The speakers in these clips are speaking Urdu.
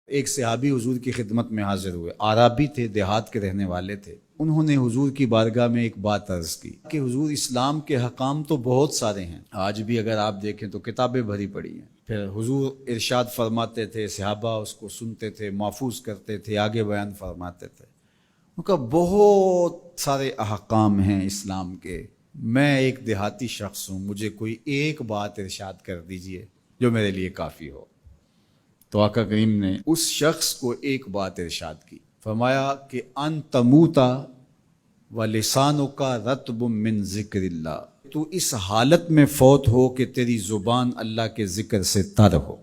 ایک صحابی حضور کی خدمت میں حاضر ہوئے، عرابی تھے، دیہات کے رہنے والے تھے۔ انہوں نے حضور کی بارگاہ میں ایک بات عرض کی کہ حضور، اسلام کے حکام تو بہت سارے ہیں، آج بھی اگر آپ دیکھیں تو کتابیں بھری پڑی ہیں۔ پھر حضور ارشاد فرماتے تھے، صحابہ اس کو سنتے تھے، محفوظ کرتے تھے، آگے بیان فرماتے تھے۔ ان کا بہت سارے احکام ہیں اسلام کے، میں ایک دیہاتی شخص ہوں، مجھے کوئی ایک بات ارشاد کر دیجئے جو میرے لیے کافی ہو۔ تو آقا کریم نے اس شخص کو ایک بات ارشاد کی، فرمایا کہ ان تموتا ولسانک رطب من ذکر اللہ، تو اس حالت میں فوت ہو کہ تیری زبان اللہ کے ذکر سے تر ہو۔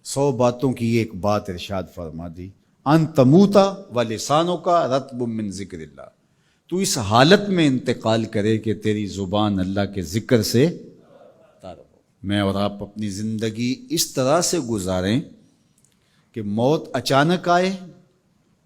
100 باتوں کی ایک بات ارشاد فرما دی، ان تموتا ولسانک رطب من ذکر اللہ، تو اس حالت میں انتقال کرے کہ تیری زبان اللہ کے ذکر سے تر ہو۔ میں اور آپ اپنی زندگی اس طرح سے گزاریں کہ موت اچانک آئے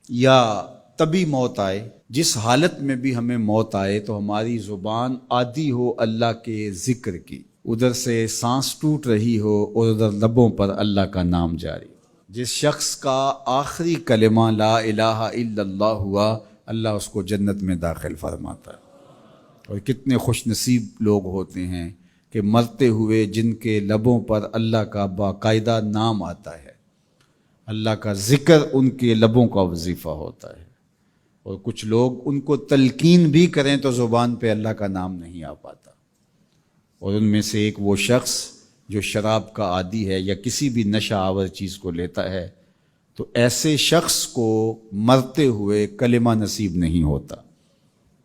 یا طبی موت آئے، جس حالت میں بھی ہمیں موت آئے تو ہماری زبان عادی ہو اللہ کے ذکر کی، ادھر سے سانس ٹوٹ رہی ہو اور ادھر لبوں پر اللہ کا نام جاری۔ جس شخص کا آخری کلمہ لا الہ الا اللہ ہوا، اللہ اس کو جنت میں داخل فرماتا ہے۔ اور کتنے خوش نصیب لوگ ہوتے ہیں کہ مرتے ہوئے جن کے لبوں پر اللہ کا باقاعدہ نام آتا ہے، اللہ کا ذکر ان کے لبوں کا وظیفہ ہوتا ہے۔ اور کچھ لوگ ان کو تلقین بھی کریں تو زبان پہ اللہ کا نام نہیں آ پاتا۔ اور ان میں سے ایک وہ شخص جو شراب کا عادی ہے یا کسی بھی نشہ آور چیز کو لیتا ہے، تو ایسے شخص کو مرتے ہوئے کلمہ نصیب نہیں ہوتا۔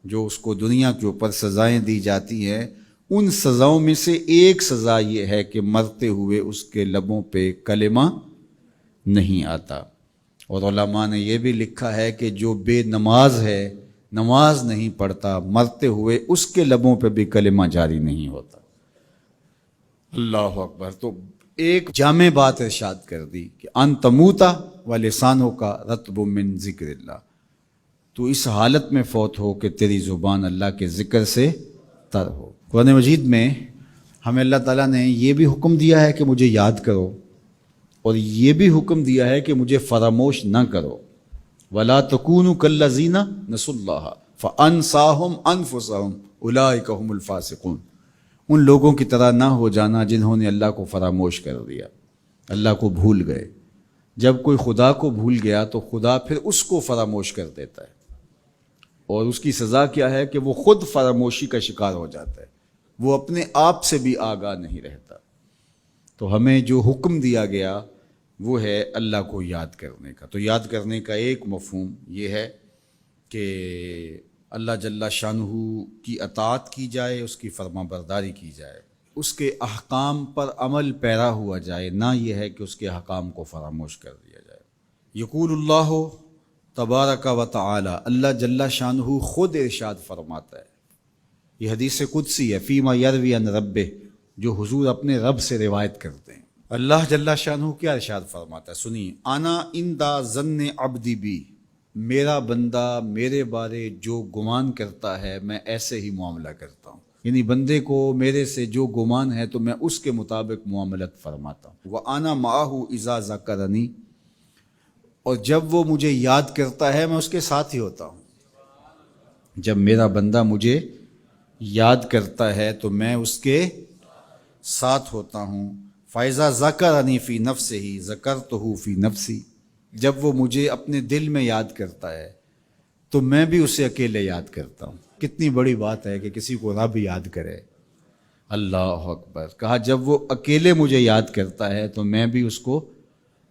جو اس کو دنیا کے اوپر سزائیں دی جاتی ہیں، ان سزاؤں میں سے ایک سزا یہ ہے کہ مرتے ہوئے اس کے لبوں پہ کلمہ نہیں آتا۔ اور علماء نے یہ بھی لکھا ہے کہ جو بے نماز ہے، نماز نہیں پڑھتا، مرتے ہوئے اس کے لبوں پہ بھی کلمہ جاری نہیں ہوتا۔ اللہ اکبر۔ تو ایک جامع بات ارشاد کر دی کہ ان تموتا ولسانک رطب من ذکر اللہ، تو اس حالت میں فوت ہو کہ تیری زبان اللہ کے ذکر سے تر ہو۔ قرآن مجید میں ہمیں اللہ تعالیٰ نے یہ بھی حکم دیا ہے کہ مجھے یاد کرو، اور یہ بھی حکم دیا ہے کہ مجھے فراموش نہ کرو۔ وَلَا تَكُونُوا كَالَّذِينَ نَسُوا اللَّهَ فَأَنسَاهُمْ أَنفُسَهُمْ أُولَٰئِكَ هُمُ الْفَاسِقُونَ، ان لوگوں کی طرح نہ ہو جانا جنہوں نے اللہ کو فراموش کر دیا، اللہ کو بھول گئے۔ جب کوئی خدا کو بھول گیا تو خدا پھر اس کو فراموش کر دیتا ہے، اور اس کی سزا کیا ہے کہ وہ خود فراموشی کا شکار ہو جاتا ہے، وہ اپنے آپ سے بھی آگاہ نہیں رہتا۔ تو ہمیں جو حکم دیا گیا وہ ہے اللہ کو یاد کرنے کا۔ تو یاد کرنے کا ایک مفہوم یہ ہے کہ اللہ جل شانہ کی اطاعت کی جائے، اس کی فرما برداری کی جائے، اس کے احکام پر عمل پیرا ہوا جائے، نہ یہ ہے کہ اس کے احکام کو فراموش کر دیا جائے۔ یقول اللہ تبارک و تعالی، اللہ جل شانہ خود ارشاد فرماتا ہے، یہ حدیث قدسی ہے، فیما یروی عن ربہ، جو حضور اپنے رب سے روایت کرتے ہیں۔ اللہ جل شانہ کیا ارشاد فرماتا ہے، سنیے، انا عند ظن عبدی بی، میرا بندہ میرے بارے جو گمان کرتا ہے میں ایسے ہی معاملہ کرتا ہوں، یعنی بندے کو میرے سے جو گمان ہے تو میں اس کے مطابق معاملت فرماتا ہوں۔ وَأَنَا مَعَهُ إِذَا ذَكَرَنِي، اور جب وہ مجھے یاد کرتا ہے میں اس کے ساتھ ہی ہوتا ہوں۔ جب میرا بندہ مجھے یاد کرتا ہے تو میں اس کے ساتھ ہوتا ہوں۔ فَإِذَا ذَكَرَنِي فِي نَفْسِهِ ذَكَرْتُهُ فِي نَفْسِي، جب وہ مجھے اپنے دل میں یاد کرتا ہے تو میں بھی اسے اکیلے یاد کرتا ہوں۔ کتنی بڑی بات ہے کہ کسی کو رب یاد کرے، اللہ اکبر۔ کہا جب وہ اکیلے مجھے یاد کرتا ہے تو میں بھی اس کو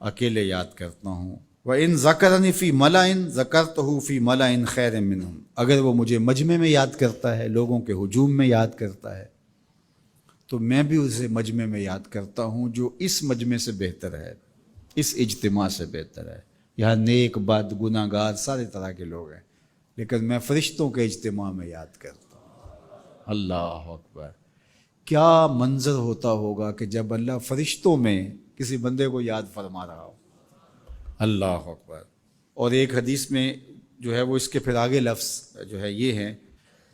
اکیلے یاد کرتا ہوں۔ وَإِن ذَكَرَنِي فِي مَلَئٍ ذَكَرْتُهُ فِي مَلَئٍ خَيْرٍ مِّنْهُمْ، اگر وہ مجھے مجمع میں یاد کرتا ہے، لوگوں کے ہجوم میں یاد کرتا ہے، تو میں بھی اسے مجمع میں یاد کرتا ہوں جو اس مجمع سے بہتر ہے، اس اجتماع سے بہتر ہے۔ یہاں نیک بد گناہ گار سارے طرح کے لوگ ہیں، لیکن میں فرشتوں کے اجتماع میں یاد کرتا ہوں۔ اللہ اکبر۔ کیا منظر ہوتا ہوگا کہ جب اللہ فرشتوں میں کسی بندے کو یاد فرما رہا ہو، اللہ اکبر۔ اور ایک حدیث میں جو ہے وہ اس کے پھر آگے لفظ جو ہے یہ ہیں،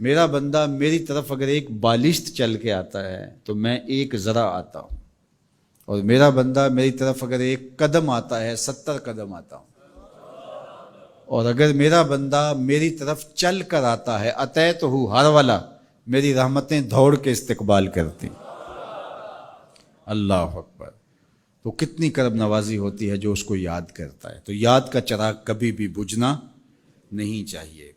میرا بندہ میری طرف اگر ایک بالشت چل کے آتا ہے تو میں ایک ذرا آتا ہوں، اور میرا بندہ میری طرف اگر 1 قدم آتا ہے 70 قدم آتا ہوں، اور اگر میرا بندہ میری طرف چل کر آتا ہے اتیت ہو ہر والا، میری رحمتیں دوڑ کے استقبال کرتی. اللہ اکبر. تو کتنی کرم نوازی ہوتی ہے جو اس کو یاد کرتا ہے. تو یاد کا چراغ کبھی بھی بجھنا نہیں چاہیے.